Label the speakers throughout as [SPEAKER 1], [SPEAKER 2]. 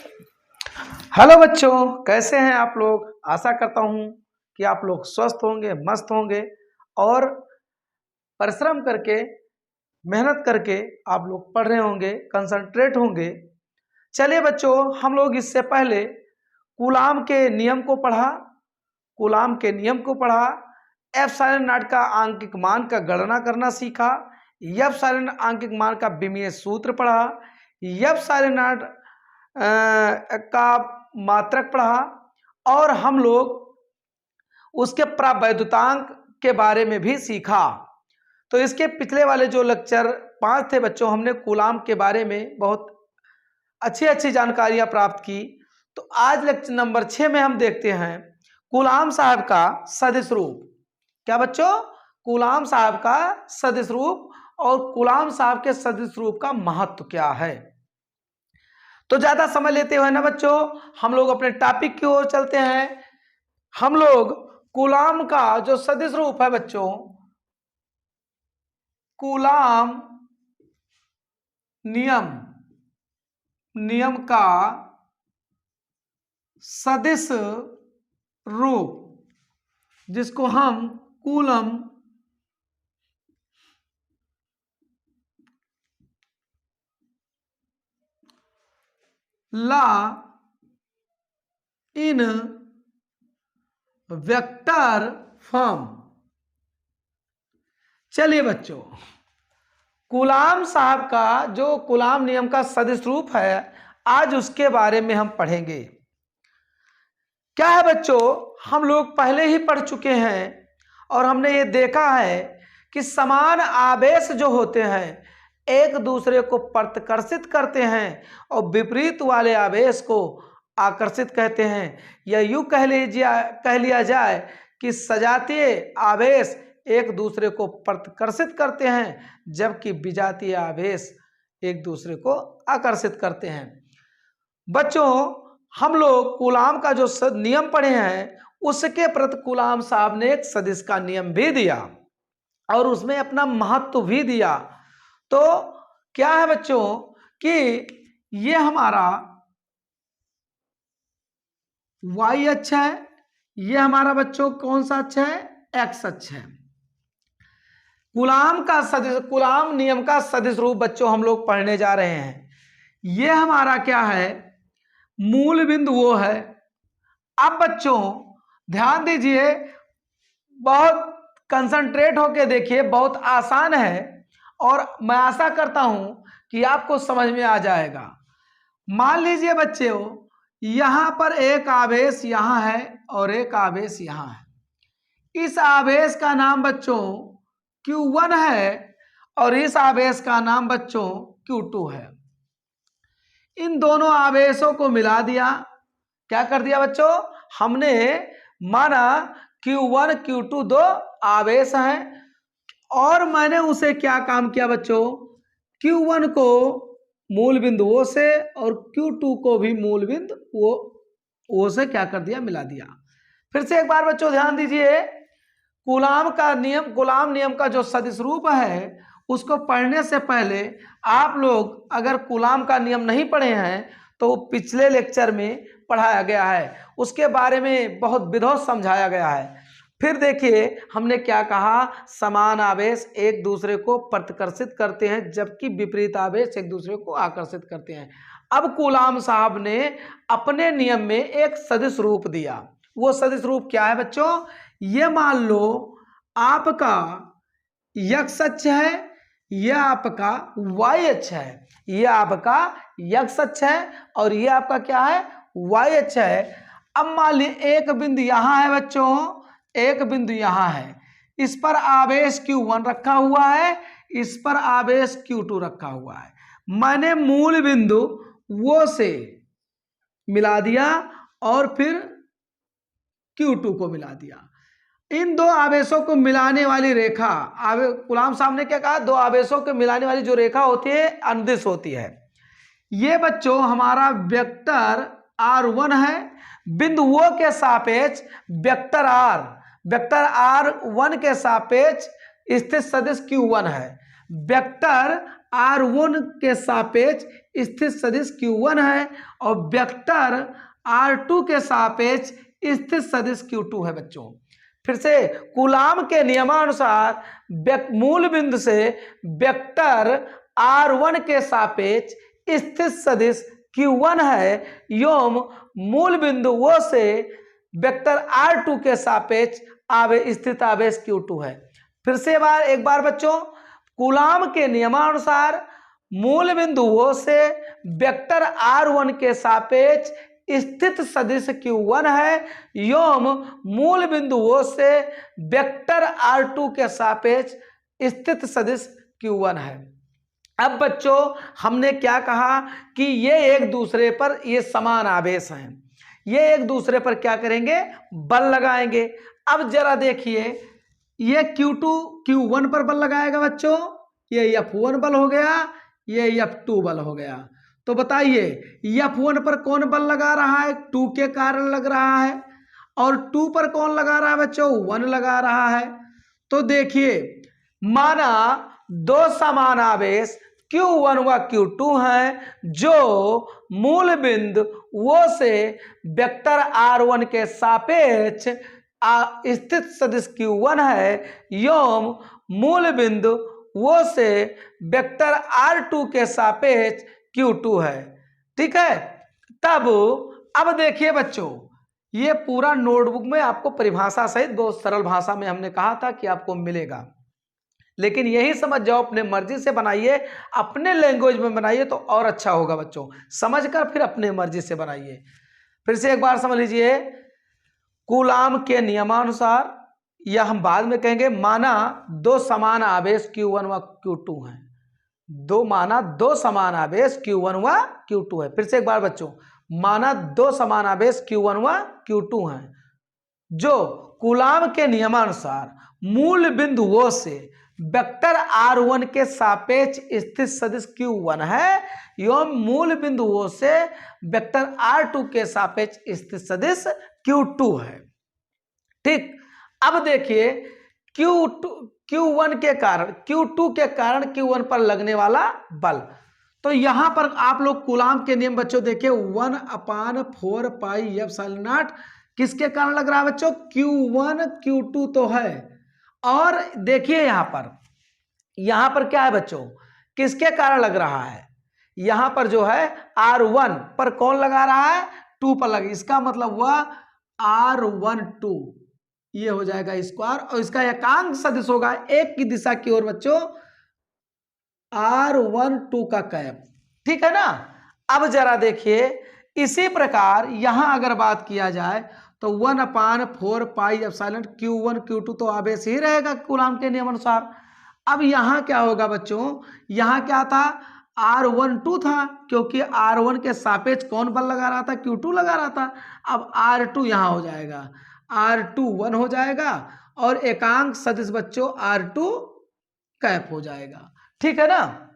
[SPEAKER 1] Hello बच्चों, कैसे हैं आप लोग। आशा करता हूं कि आप लोग स्वस्थ होंगे, मस्त होंगे और परिश्रम करके, मेहनत करके आप लोग पढ़ रहे होंगे, कंसंट्रेट होंगे। चलिए बच्चों, हम लोग इससे पहले कूलाम के नियम को पढ़ा, कूलाम के नियम को पढ़ा, एप्सिलॉन नॉट का आंकिक मान का गणना करना सीखा, एप्सिलॉन आंकिक मान का विमीय सूत्र पढ़ा, एप्सिलॉन नॉट का मात्रक पढ़ा और हम लोग उसके प्रावैधुतांक के बारे में भी सीखा। तो इसके पिछले वाले जो लेक्चर 5 थे बच्चों, हमने कूलाम के बारे में बहुत अच्छी अच्छी जानकारियां प्राप्त की। तो आज लेक्चर नंबर 6 में हम देखते हैं कूलाम साहब का सदिश रूप। क्या बच्चों? कूलाम साहब का सदिश रूप और कूलाम साहब के सदिश रूप का महत्व क्या है। तो ज्यादा समय लेते हुए ना बच्चों, हम लोग अपने टॉपिक की ओर चलते हैं। हम लोग कूलाम का जो सदिश रूप है बच्चों, कूलाम नियम का सदिश रूप, जिसको हम coulomb law in vector form. चलिए बच्चों, कूलाम साहब का जो कूलाम नियम का सदिश रूप है, आज उसके बारे में हम पढ़ेंगे। क्या है बच्चों, हम लोग पहले ही पढ़ चुके हैं और हमने ये देखा है कि समान आवेश जो होते हैं एक दूसरे को प्रतिकर्षित करते हैं और विपरीत वाले आवेश को आकर्षित कहते हैं। या यूं कह लिया जाए कि सजातीय आवेश एक दूसरे को प्रतिकर्षित करते हैं, जबकि विजातीय आवेश एक दूसरे को आकर्षित करते हैं। बच्चों, हम लोग कूलाम का जो नियम पढ़े हैं, उसके प्रति कूलाम साहब ने एक सदिश का नियम भी दिया और उसमें अपना महत्व भी दिया। तो क्या है बच्चों कि ये हमारा y अक्ष है, ये हमारा बच्चों कौन सा अक्ष है? x अक्ष है। कूलाम नियम का सदिश रूप बच्चों हम लोग पढ़ने जा रहे हैं। ये हमारा क्या है? मूल बिंदु वो है। अब बच्चों ध्यान दीजिए, बहुत कंसंट्रेट होके देखिए, बहुत आसान है और मैं आशा करता हूं कि आपको समझ में आ जाएगा। मान लीजिए बच्चों, यहां पर एक आवेश यहां है और एक आवेश यहां है। इस आवेश का नाम बच्चों Q1 है और इस आवेश का नाम बच्चों Q2 है। इन दोनों आवेशों को मिला दिया। क्या कर दिया बच्चों? हमने माना Q1 Q2 दो आवेश हैं और मैंने उसे क्या काम किया बच्चों? Q1 को मूल बिंदु O से और Q2 को भी मूल बिंदु O से क्या कर दिया? मिला दिया। फिर से एक बार बच्चों ध्यान दीजिए, कूलाम नियम का जो सदिश रूप है, उसको पढ़ने से पहले आप लोग अगर कूलाम का नियम नहीं पढ़े हैं तो पिछले लेक्चर में पढ़ाया गया है, उसके बारे में बहुत विधिवत समझाया गया है। फिर देखिए हमने क्या कहा, समान आवेश एक दूसरे को प्रतिकर्षित करते हैं, जबकि विपरीत आवेश एक दूसरे को आकर्षित करते हैं। अब कूलाम साहब ने अपने नियम में एक सदिश रूप दिया। वो सदिश रूप क्या है बच्चों? ये मान लो आपका x अक्ष है, यह आपका y अक्ष है, ये आपका x अक्ष है और ये आपका क्या है? y अक्ष है। अब मान लीजिए एक बिंदु यहां है बच्चों, एक बिंदु यहां है, इस पर आवेश Q1 रखा हुआ है, इस पर आवेश Q2 रखा हुआ है। मैंने मूल बिंदु वो से मिला दिया और फिर Q2 को मिला दिया। इन दो आवेशों को मिलाने वाली रेखा, कूलाम साहब ने क्या कहा? दो आवेशों को मिलाने वाली जो रेखा होती है अनुदिश होती है। ये बच्चों हमारा वेक्टर R1 है, बिंदु O के सापेक्ष वेक्टर R1 के सापेक्ष स्थित सदिश Q1 है। वेक्टर R1 के सापेक्ष स्थित सदिश Q1 है और वेक्टर R2 के सापेक्ष स्थित सदिश Q2 है बच्चों। फिर से कूलाम के नियमानुसार मूल बिंदु से वेक्टर R1 के सापेक्ष स्थित सदिश Q1 है एवं मूल बिंदु वो से वेक्टर R2 के सापेक्ष स्थित आवेश Q2 है। फिर से एक बार बच्चों, कूलाम के नियमानुसार मूल बिंदु वो से वेक्टर R1 के सापेक्ष स्थित सदिश Q1 है एवं मूल बिंदु वो से वेक्टर R2 के सापेक्ष स्थित सदिश Q1 है। अब बच्चों हमने क्या कहा कि ये एक दूसरे पर ये समान आवेश हैं, ये एक दूसरे पर क्या करेंगे, बल लगाएंगे। अब जरा देखिए, ये Q2 Q1 पर बल लगाएगा बच्चों, ये F1 बल हो गया, ये F2 बल हो गया। तो बताइए F1 पर कौन बल लगा रहा है, 2 के कारण लग रहा है, और 2 पर कौन लगा रहा है बच्चों, 1 लगा रहा है। तो देखिए, माना दो समान आवेश Q1 व Q2 हैं जो मूल बिंदु वो से वेक्टर R1 के सापेक्ष स्थित सदिश Q1 है एवं मूल बिंदु वो से वेक्टर R2 के सापेक्ष Q2 है। ठीक है, तब अब देखिए बच्चों, ये पूरा नोटबुक में आपको परिभाषा सहित बहुत सरल भाषा में हमने कहा था कि आपको मिलेगा, लेकिन यही समझ जाओ, अपने मर्जी से बनाइए, अपने लैंग्वेज में बनाइए तो और अच्छा होगा बच्चों, समझकर फिर अपने मर्जी से बनाइए। फिर से एक बार समझ लीजिए, कूलाम के नियमानुसार, या हम बाद में कहेंगे, माना दो समान आवेश Q1 व Q2 हैं, माना दो समान आवेश Q1 व Q2 है। फिर से एक बार बच्चों, माना दो समान आवेश Q1 व Q2 हैं जो कूलाम के नियमानुसार मूल बिंदु वो से वेक्टर R1 के सापेक्ष स्थित सदिश Q1 है एवं मूल बिंदु वो से वेक्टर R2 के सापेक्ष स्थित सदिश Q2 है। ठीक, अब देखिए Q1 के कारण, Q2 के कारण Q1 पर लगने वाला बल। तो यहां पर आप लोग कूलाम के नियम बच्चों देखिए, 1/4 पाई एप्सिलॉन नॉट किसके कारण लग रहा है बच्चों, Q1 Q2 तो है, और देखिए यहां पर क्या है बच्चों, किसके कारण लग रहा है, यहां पर जो है R1 पर कौन लगा रहा है, 2 पर लगे, इसका मतलब हुआ R12, ये हो जाएगा स्क्वायर, और इसका एकांक सदिश होगा एक की दिशा की ओर बच्चों R12 का कैप। ठीक है ना। अब जरा देखिए, इसी प्रकार यहां अगर बात किया जाए तो 1/4 पाई एप्सिलॉन Q1 Q2 तो आवेश ही रहेगा कूलाम के नियम अनुसार। अब यहां क्या होगा बच्चों, यहां क्या था, R12 था, क्योंकि R1 के सापेक्ष कौन बल लगा रहा था, Q2 लगा रहा था। अब R2 यहां हो जाएगा, R2 1 हो जाएगा, और एकांक सदिश बच्चों R2 कैप हो जाएगा। ठीक है ना।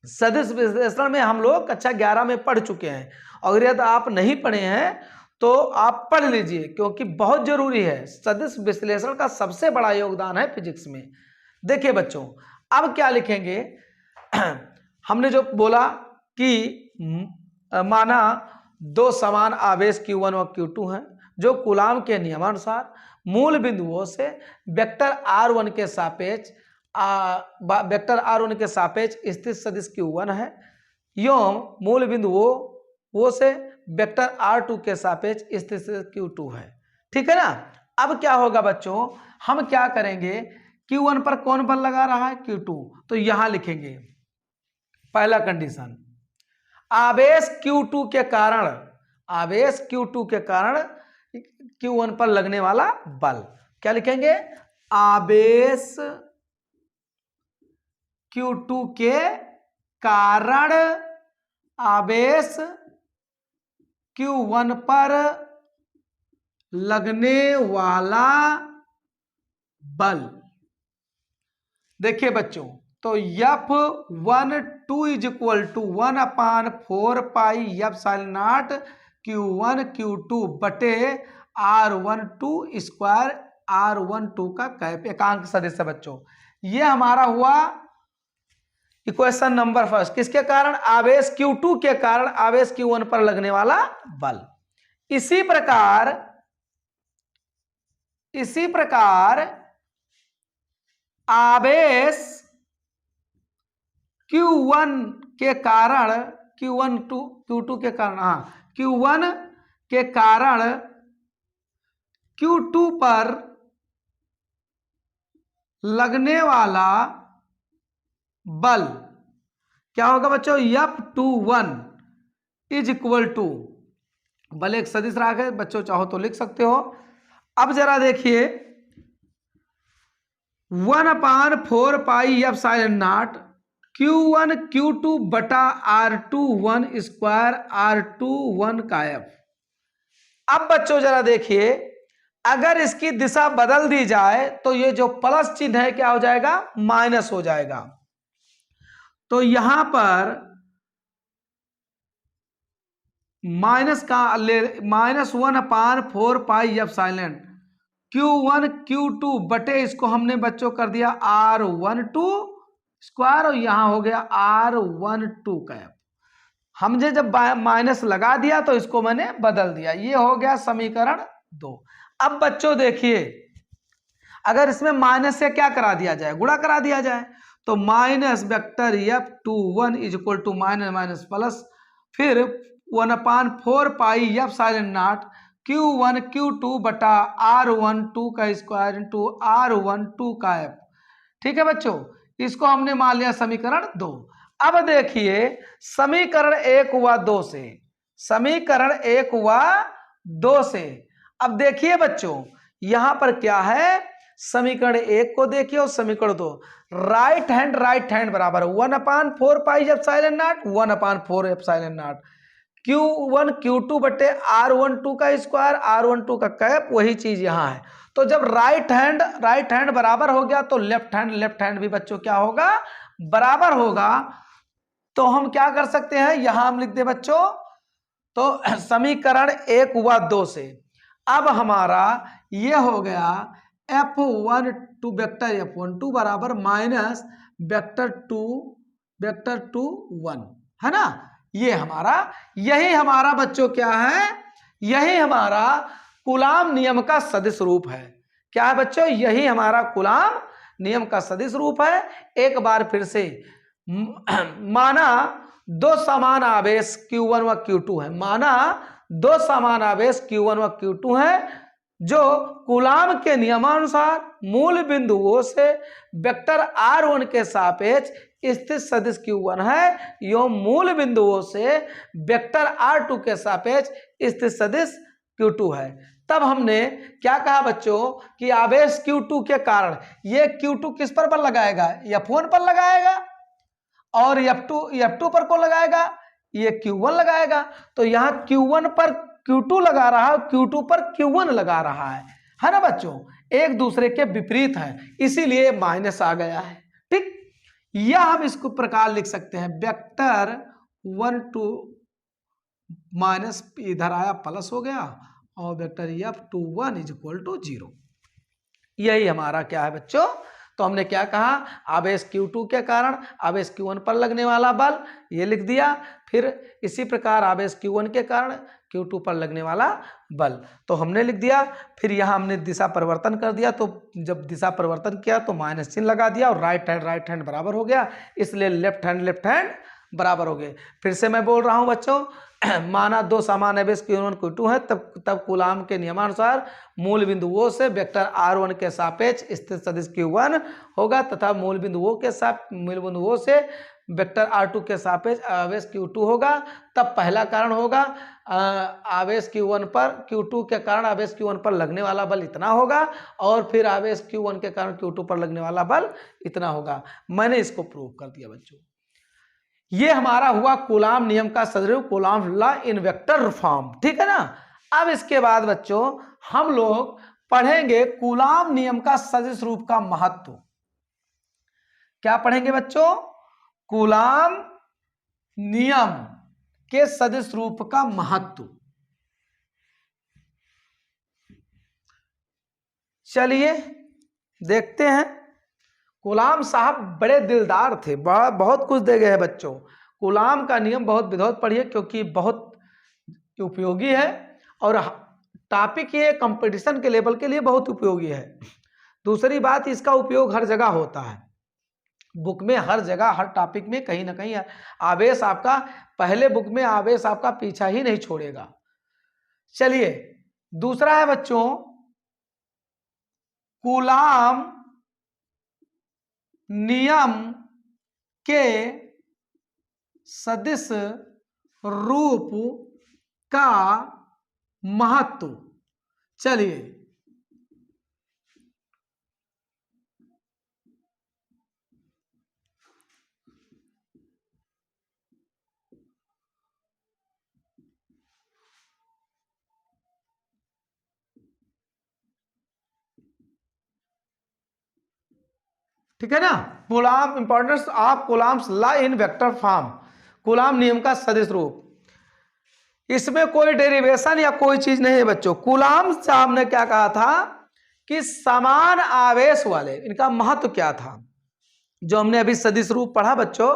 [SPEAKER 1] सदिश विश्लेषण में हम लोग कक्षा 11 में पढ़ चुके हैं, अगर यदि आप नहीं पढ़े हैं तो आप पढ़ लीजिए, क्योंकि बहुत जरूरी है। सदिश विश्लेषण का सबसे बड़ा योगदान है फिजिक्स में। देखिए बच्चों, अब क्या लिखेंगे, हमने जो बोला कि माना दो समान आवेश Q1 और Q2 हैं जो कूलाम के नियमानुसार मूल बिंदुओं से वेक्टर R1 के सापेक्ष स्थित सदिश Q1 है एवं मूल बिंदु वो से वेक्टर R2 के सापेक्ष स्थित सदिश Q2 है। ठीक है ना। अब क्या होगा बच्चों, हम क्या करेंगे, Q1 पर कौन बल लगा रहा है, Q2, तो यहां लिखेंगे पहला कंडीशन, आवेश Q2 के कारण Q1 पर लगने वाला बल, क्या लिखेंगे, आवेश Q2 के कारण आवेश Q1 पर लगने वाला बल। देखिए बच्चों, तो F12 is equal to 1/4 pi epsilon not Q1 Q2 बटे R12 स्क्वायर, R12 का कैप एकांक सदिश है बच्चों। ये हमारा हुआ इक्वेशन नंबर फर्स्ट, किसके कारण? आवेश Q2 के कारण आवेश Q1 पर लगने वाला बल। इसी प्रकार आवेश Q1 के कारण Q2 के कारण, Q1 के कारण Q2 पर लगने वाला बल क्या होगा बच्चों? F21 इज इक्वल टू, बल एक सदिश राग है बच्चों, चाहो तो लिख सकते हो। अब जरा देखिए 1/4 pi epsilon not Q1 Q2 बटा R21 स्क्वायर R21 का F। अब बच्चों जरा देखिए, अगर इसकी दिशा बदल दी जाए तो ये जो प्लस चिन्ह है क्या हो जाएगा? माइनस हो जाएगा। तो यहां पर -1/4 पाई एप्सिलॉन Q1 Q2 बटे इसको हमने बच्चों कर दिया R12 स्क्वायर और यहां हो गया R12 का F। हमने जब माइनस लगा दिया तो इसको मैंने बदल दिया, ये हो गया समीकरण 2। अब बच्चों देखिए, अगर इसमें माइनस से क्या करा दिया जाए? गुणा करा दिया जाए, तो minus vector F21 is equal to minus minus plus, फिर 1/4 pi epsilon not Q1 Q2 बटा R12 का स्क्वायर इंटू R12 का F। ठीक है बच्चों, इसको हमने मान लिया समीकरण 2। अब देखिए समीकरण 1 हुआ 2 से, समीकरण 1 हुआ 2 से। अब देखिए बच्चों यहां पर क्या है, समीकरण 1 को देखिए और समीकरण 2, राइट हैंड बराबर 1/4 pi epsilon not 1/4 epsilon not Q1 Q2 बटे R12 का स्क्वायर R12 का कैप, वही चीज यहां है। तो जब राइट हैंड बराबर हो गया तो लेफ्ट हैंड भी बच्चों क्या होगा? बराबर होगा। तो हम क्या कर सकते हैं, यहां हम लिख दे बच्चों, तो समीकरण 1 हुआ 2 से। अब हमारा ये हो गया F12 वेक्टर F12 बराबर माइनस वेक्टर 2 1, है ना? ये हमारा, यही हमारा बच्चों क्या है? यही हमारा कूलाम नियम का सदिश रूप है। क्या है बच्चों? यही हमारा कूलाम नियम का सदिश रूप है। एक बार फिर से माना दो समान आवेश Q1 व Q2 है, माना दो समान आवेश Q1 व Q2 है जो कूलाम के नियमानुसार मूल बिंदुओं से वेक्टर R1 के सापेक्ष स्थित सदिश Q1 है, यो मूल बिंदुओं से वेक्टर R2 के सापेक्ष स्थित सदिश Q2 है। तब हमने क्या कहा बच्चों कि आवेश Q2 के कारण ये Q2 किस पर बल लगाएगा? F1 पर लगाएगा, और F2 पर कौन लगाएगा? ये Q1 लगाएगा। तो यहां Q1 पर Q2 लगा रहा है, Q2 पर Q1 लगा रहा है ना बच्चों? एक दूसरे के विपरीत है, इसीलिए माइनस आ गया है। ठीक, या हम इसको प्रकार लिख सकते हैं वेक्टर 1 2 माइनस इधर आया प्लस हो गया और vector F21 is equal to 0। यही हमारा क्या है बच्चों? तो हमने क्या कहा, आवेश Q2 के कारण आवेश Q1 पर लगने वाला बल ये लिख दिया, फिर इसी प्रकार आवेश Q1 के कारण Q2 पर लगने वाला बल तो हमने लिख दिया। फिर यहाँ हमने दिशा परिवर्तन कर दिया, तो जब दिशा परिवर्तन किया तो माइनस चिन्ह लगा दिया और राइट हैंड बराबर हो गया, इसलिए लेफ्ट हैंड बराबर हो गए। फिर से मैं बोल रहा हूँ बच्चों, माना दो समान आवेश Q1 Q2 है, तब कूलाम के नियमानुसार मूल बिंदुओं से वेक्टर R1 के सापेक्ष स्थित सदिश Q1 होगा तथा मूल बिंदुओं से वेक्टर R2 के सापेक्ष आवेश Q2 होगा। तब पहला कारण होगा आवेश Q2 के कारण आवेश Q1 पर लगने वाला बल इतना होगा, और फिर आवेश Q1 के कारण Q2 पर लगने वाला बल इतना होगा। मैंने इसको प्रूव कर दिया बच्चों। ये हमारा हुआ कूलाम नियम का सदरूप, Coulomb law in vector form. ठीक है ना? अब इसके बाद बच्चों हम लोग पढ़ेंगे कूलाम नियम का सदिश रूप का महत्व। क्या पढ़ेंगे बच्चों? कूलाम नियम के सदिश रूप का महत्व। चलिए देखते हैं कलाम साहब बड़े दिलदार थे, बहुत कुछ दे गए हैं बच्चों। कलाम का नियम बहुत विधिवत पढ़िए क्योंकि बहुत उपयोगी है और टॉपिक ये कंपटीशन के लेवल के लिए बहुत उपयोगी है। दूसरी बात, इसका उपयोग हर जगह होता है, बुक में हर जगह हर टॉपिक में कहीं ना कहीं आवेश आपका, पहले बुक में आवेश आपका पीछा ही नहीं छोड़ेगा। चलिए दूसरा है बच्चों, कूलाम नियम के सदिश रूप का महत्व। चलिए ठीक है ना, coulomb importance of coulombs law in vector form, coulomb नियम का सदिश रूप। इसमें कोई डेरिवेशन या कोई चीज नहीं है बच्चों। कूलाम साहब ने क्या कहा था कि समान आवेश वाले, इनका महत्व क्या था, जो हमने अभी सदिश रूप पढ़ा बच्चों,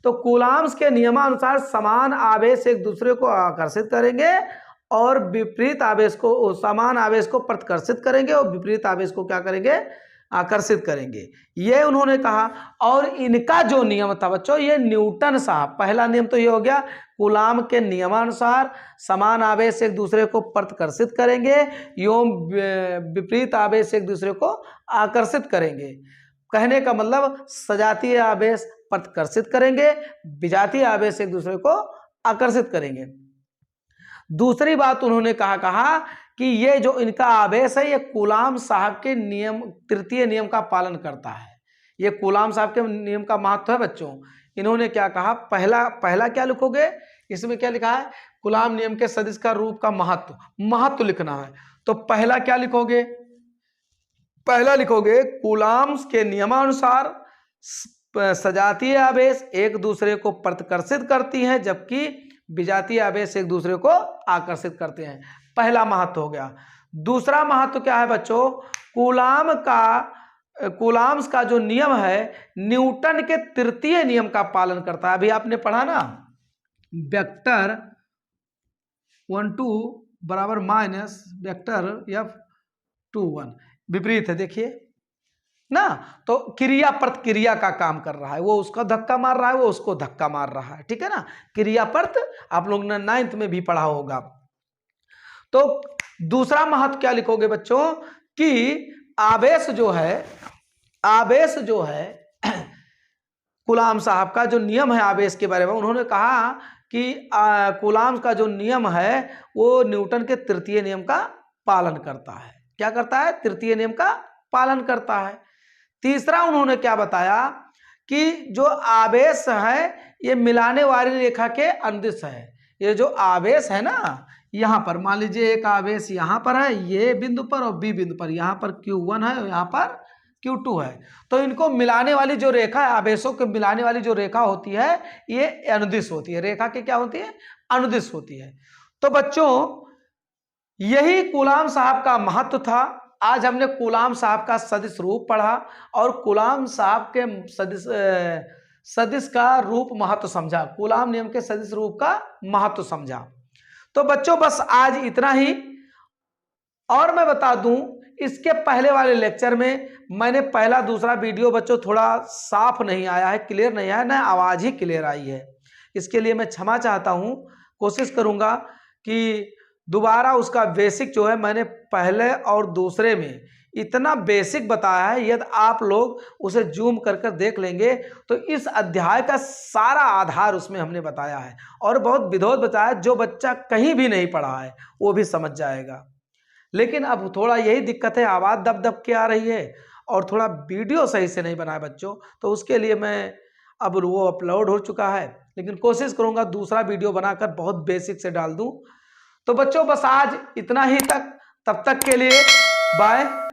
[SPEAKER 1] तो कूलाम्स के नियमानुसार समान आवेश एक दूसरे को आकर्षित करेंगे और विपरीत आवेश को, समान आवेश को प्रतिकर्षित करेंगे और विपरीत आवेश को क्या करेंगे, आकर्षित करेंगे, ये उन्होंने कहा। और इनका जो नियम था बच्चों, ये न्यूटन साहब, पहला नियम तो ये हो गया, कूलाम के नियमानुसार समान आवेश एक दूसरे को प्रतिकर्षित करेंगे एवं विपरीत आवेश एक दूसरे को आकर्षित करेंगे। कहने का मतलब सजातीय आवेश प्रतिकर्षित करेंगे, विजातीय आवेश एक दूसरे को आकर्षित करेंगे। दूसरी बात उन्होंने कहा कि ये जो इनका आवेश है, ये कूलाम साहब के नियम, तृतीय नियम का पालन करता है। ये कूलाम साहब के नियम का महत्व है बच्चों। इन्होंने क्या कहा, पहला क्या लिखोगे, इसमें क्या लिखा है, कूलाम नियम के सदिश का रूप का महत्व लिखना है। तो पहला क्या लिखोगे, पहला लिखोगे कूलाम के नियमानुसार सजातीय आवेश एक दूसरे को प्रतिकर्षित करती हैं जबकि विजातीय आवेश एक दूसरे को आकर्षित करते हैं। पहला महत्व हो गया। दूसरा महत्व क्या है बच्चों, कूलाम्स का जो नियम है न्यूटन के तृतीय नियम का पालन करता है। अभी आपने पढ़ा ना, वेक्टर 1 2 बराबर माइनस वेक्टर F21 विपरीत है, देखिए ना, तो क्रिया प्रतिक्रिया का काम कर रहा है, वो उसका धक्का मार रहा है, वो उसको धक्का मार रहा है, ठीक है ना, क्रिया प्रत, आप लोग ने 9th में भी पढ़ा होगा। तो दूसरा महत्व क्या लिखोगे बच्चों कि आवेश जो है कूलाम साहब का जो नियम है आवेश के बारे में, उन्होंने कहा कि कूलाम का जो नियम है वो न्यूटन के तृतीय नियम का पालन करता है। क्या करता है, तृतीय नियम का पालन करता है। तीसरा उन्होंने क्या बताया कि जो आवेश है ये मिलाने वाली रेखा के अनुदिश है। ये जो आवेश है ना, यहाँ पर मान लीजिए एक आवेश यहाँ पर है, ये बिंदु पर और बी बिंदु पर, यहाँ पर Q1 है और यहाँ पर Q2 है, तो इनको मिलाने वाली जो रेखा है, आवेशों को मिलाने वाली जो रेखा होती है ये अनुदिश होती है। रेखा की क्या होती है, अनुदिश होती है। तो बच्चों यही कूलाम साहब का महत्व था। आज हमने कूलाम साहब का सदिश रूप पढ़ा और कूलाम साहब के सदिश का रूप महत्व समझा, कूलाम नियम के सदिश रूप का महत्व समझा। तो बच्चों बस आज इतना ही। और मैं बता दूं, इसके पहले वाले लेक्चर में मैंने पहला दूसरा वीडियो बच्चों थोड़ा साफ नहीं आया है, क्लियर नहीं आया, ना आवाज ही क्लियर आई है। इसके लिए मैं क्षमा चाहता हूं, कोशिश करूंगा कि दोबारा उसका बेसिक जो है, मैंने पहले और दूसरे में इतना बेसिक बताया है, यदि आप लोग उसे जूम कर कर देख लेंगे तो इस अध्याय का सारा आधार उसमें हमने बताया है और बहुत विधिवत बताया, जो बच्चा कहीं भी नहीं पढ़ा है वो भी समझ जाएगा। लेकिन अब थोड़ा यही दिक्कत है, आवाज़ दब दब के आ रही है और थोड़ा वीडियो सही से नहीं बनाया बच्चों, तो उसके लिए मैं अब वो अपलोड हो चुका है, लेकिन कोशिश करूँगा दूसरा वीडियो बनाकर बहुत बेसिक से डाल दूँ। तो बच्चों बस आज इतना ही तक, तब तक के लिए बाय।